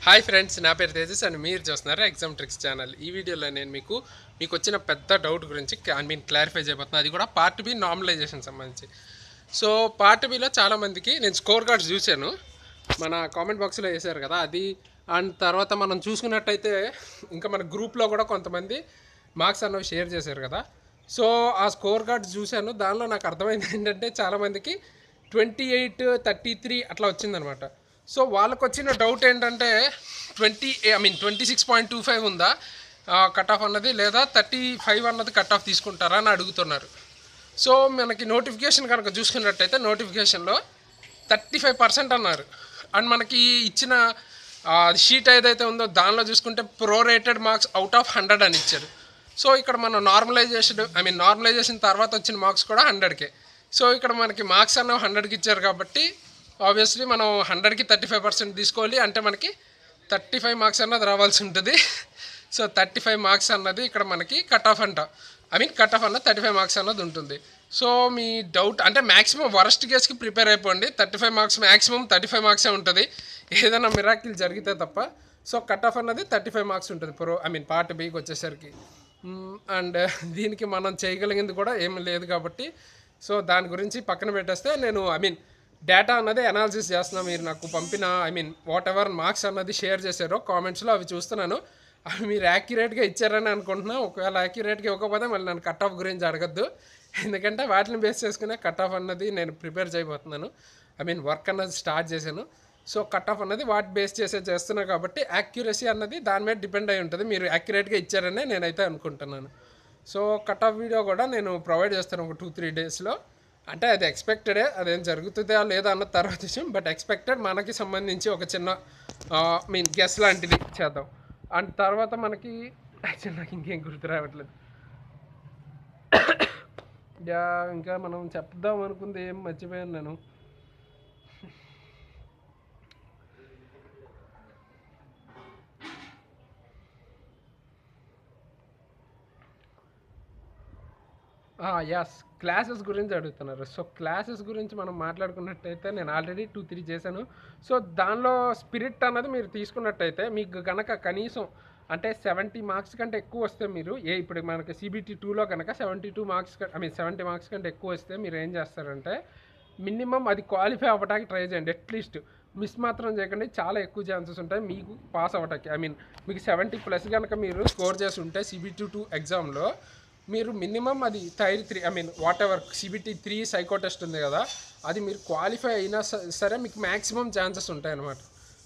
Hi friends, నా పేరు Tejas and మీరు చూస్తున్నారు ఎగ్జామ్ ట్రిక్స్ ఛానల్. ఈ వీడియోలో నేను మీకు వచ్చిన పెద్ద డౌట్ గురించి క్లారిఫై చేయబోతున్నాను. అది కూడా పార్ట్ బి నార్మలైజేషన్ సంబంధించి. సో పార్ట్ బిలో చాలామందికి నేను స్కోర్ కార్డ్స్ చూశాను, మన కామెంట్ బాక్స్లో వేసారు కదా అది. అండ్ తర్వాత మనం చూసుకున్నట్టయితే ఇంకా మన గ్రూప్లో కూడా కొంతమంది మార్క్స్ అన్నవి షేర్ చేశారు కదా. సో ఆ స్కోర్ కార్డ్స్ చూశాను, దానిలో నాకు అర్థమైంది ఏంటంటే చాలామందికి 28, 33 అట్లా వచ్చిందనమాట. సో వాళ్ళకు వచ్చిన డౌట్ ఏంటంటే 26.25 ఉందా కట్ ఆఫ్ అన్నది, లేదా 35 అన్నది కట్ ఆఫ్ తీసుకుంటారా అని అడుగుతున్నారు. సో మనకి నోటిఫికేషన్ కనుక చూసుకున్నట్టయితే నోటిఫికేషన్లో 35% అన్నారు. అండ్ మనకి ఇచ్చిన షీట్ ఏదైతే ఉందో దానిలో చూసుకుంటే ప్రోరేటెడ్ మార్క్స్ అవుట్ ఆఫ్ 100 అని ఇచ్చారు. సో ఇక్కడ మనం నార్మలైజేషన్ తర్వాత వచ్చిన మార్క్స్ కూడా 100కే. సో ఇక్కడ మనకి మార్క్స్ అన్న 100కి ఇచ్చారు కాబట్టి ఆబ్వియస్లీ మనం 100కి 35% తీసుకోవాలి, అంటే మనకి 35 మార్క్స్ అన్నది రావాల్సి ఉంటుంది. సో 35 మార్క్స్ అన్నది ఇక్కడ మనకి కట్ ఆఫ్ కట్ ఆఫ్ అన్నది 35 మార్క్స్ అన్నది ఉంటుంది. సో మీ డౌట్ అంటే మ్యాక్సిమం వరస్ట్ కేస్కి ప్రిపేర్ అయిపోండి. 35 మార్క్స్ మ్యాక్సిమం 35 మార్క్సే ఉంటుంది, ఏదైనా మిరాకిల్ జరిగితే తప్ప. సో కట్ ఆఫ్ అన్నది 35 మార్క్స్ ఉంటుంది పార్ట్ బికి వచ్చేసరికి. అండ్ దీనికి మనం చేయగలిగింది కూడా ఏమి లేదు కాబట్టి సో దాని గురించి పక్కన పెట్టేస్తే నేను డేటా అన్నది అనాలిసిస్ చేస్తున్నాను. మీరు నాకు పంపిన వాట్ ఎవర్ మార్క్స్ అన్నది షేర్ చేశారో కామెంట్స్లో అవి చూస్తున్నాను. అవి మీరు యాక్యురేట్గా ఇచ్చారని అనుకుంటున్నాను. ఒకవేళ యాక్యురేట్గా ఇవ్వకపోతే మళ్ళీ నన్ను కట్ ఆఫ్ గురించి అడగద్దు, ఎందుకంటే వాటిని బేస్ చేసుకునే కట్ ఆఫ్ అన్నది నేను ప్రిపేర్ చేయబోతున్నాను. వర్క్ అన్నది స్టార్ట్ చేశాను. సో కట్ ఆఫ్ అన్నది వాటి బేస్ చేస్తున్నాను కాబట్టి యాక్యురసీ అన్నది దాని మీద డిపెండ్ అయి ఉంటుంది. మీరు యాక్యురేట్గా ఇచ్చారనే నేనైతే అనుకుంటున్నాను. సో కట్ ఆఫ్ వీడియో కూడా నేను ప్రొవైడ్ చేస్తాను ఒక 2-3 డేస్లో. అంటే అది ఎక్స్పెక్టెడే, అదేం జరుగుతుందా లేదా అన్న తర్వాత విషయం. బట్ ఎక్స్పెక్టెడ్ మనకి సంబంధించి ఒక చిన్న గెస్ లాంటిది చేద్దాం. అండ్ తర్వాత మనకి యాక్చువల్ నాకు ఇంకేం గుర్తు రావట్లేదు. ఇంకా మనం చెప్దాం అనుకుంది ఏం మర్చిపోయాను నేను. యస్, క్లాసెస్ గురించి అడుగుతున్నారు. సో క్లాసెస్ గురించి మనం మాట్లాడుకున్నట్టయితే నేను ఆల్రెడీ 2-3 చేశాను. సో దానిలో స్పిరిట్ అన్నది మీరు తీసుకున్నట్టయితే మీకు కనుక కనీసం అంటే 70 మార్క్స్ కంటే ఎక్కువ వస్తే మీరు ఇప్పుడు మనకి CBT 2లో కనుక 72 మార్క్స్ 70 మార్క్స్ కంటే ఎక్కువ వస్తే మీరు ఏం చేస్తారంటే మినిమం అది క్వాలిఫై అవ్వడానికి ట్రై చేయండి. అట్లీస్ట్ మిస్ మాత్రం చేయకండి, చాలా ఎక్కువ ఛాన్సెస్ ఉంటాయి మీకు పాస్ అవ్వటానికి. మీకు 70+ కనుక మీరు స్కోర్ చేసి ఉంటే CBT 2 ఎగ్జామ్లో మీరు మినిమం అది tier 3 whatever CBT 3 psycho test ఉంది కదా, అది మీరు క్వాలిఫై అయినా సరే మీకు మ్యాక్సిమం ఛాన్సెస్ ఉంటాయన్నమాట.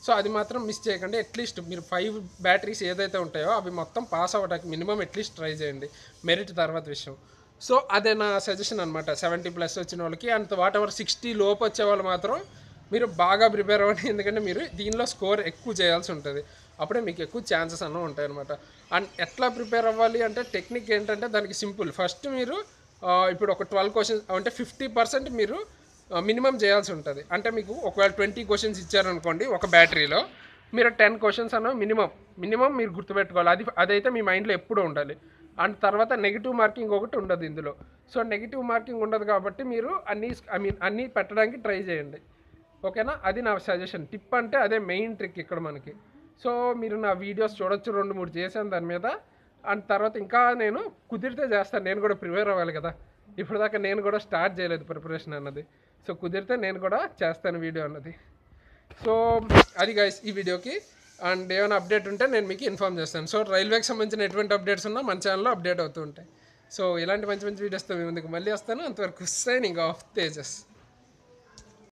సో అది మాత్రం మిస్ చేయకండి. అట్లీస్ట్ మీరు 5 బ్యాటరీస్ ఏదైతే ఉంటాయో అవి మొత్తం పాస్ అవ్వడానికి మినిమం అట్లీస్ట్ ట్రై చేయండి. మెరిట్ తర్వాత విషయం. సో అదే నా సజెషన్ అనమాట 70+ వచ్చిన వాళ్ళకి. అంత వాట్ ఎవర్ 60 లోపు వచ్చే వాళ్ళు మాత్రం మీరు బాగా ప్రిపేర్ అవ్వండి, ఎందుకంటే మీరు దీనిలో స్కోర్ ఎక్కువ చేయాల్సి ఉంటుంది. అప్పుడే మీకు ఎక్కువ ఛాన్సెస్ అన్న ఉంటాయన్నమాట. అండ్ ఎట్లా ప్రిపేర్ అవ్వాలి అంటే టెక్నిక్ ఏంటంటే దానికి సింపుల్. ఫస్ట్ మీరు ఇప్పుడు ఒక 12 క్వశ్చన్స్ అంటే 50% మీరు మినిమం చేయాల్సి ఉంటుంది. అంటే మీకు ఒకవేళ 20 క్వశ్చన్స్ ఇచ్చారనుకోండి ఒక బ్యాటరీలో, మీరు 10 క్వశ్చన్స్ అన్న మినిమం మీరు గుర్తుపెట్టుకోవాలి. అదైతే మీ మైండ్లో ఎప్పుడూ ఉండాలి. అండ్ తర్వాత నెగిటివ్ మార్కింగ్ ఒకటి ఉండదు ఇందులో. సో నెగిటివ్ మార్కింగ్ ఉండదు కాబట్టి మీరు అన్నీ పెట్టడానికి ట్రై చేయండి, ఓకేనా. అది నా సజెషన్. టిప్ అంటే అదే మెయిన్ ట్రిక్ ఇక్కడ మనకి. సో మీరు నా వీడియోస్ చూడొచ్చు, 2-3 చేశాను దాని మీద. అండ్ తర్వాత ఇంకా నేను కుదిరితే చేస్తాను, నేను కూడా ప్రిపేర్ అవ్వాలి కదా. ఇప్పుడు దాకా నేను కూడా స్టార్ట్ చేయలేదు ప్రిపరేషన్ అన్నది. సో కుదిరితే నేను కూడా చేస్తాను వీడియో అన్నది. సో అది గైస్ ఈ వీడియోకి. అండ్ ఏమైనా అప్డేట్ ఉంటే నేను మీకు ఇన్ఫామ్ చేస్తాను. సో రైల్వేకి సంబంధించిన ఎటువంటి అప్డేట్స్ ఉన్నా మన ఛానల్లో అప్డేట్ అవుతూ ఉంటాయి. సో ఇలాంటి మంచి మంచి వీడియోస్తో మీ ముందుకు మళ్ళీ వస్తాను. అంతవరకు సైనింగ్ ఆఫ్ తేజస్.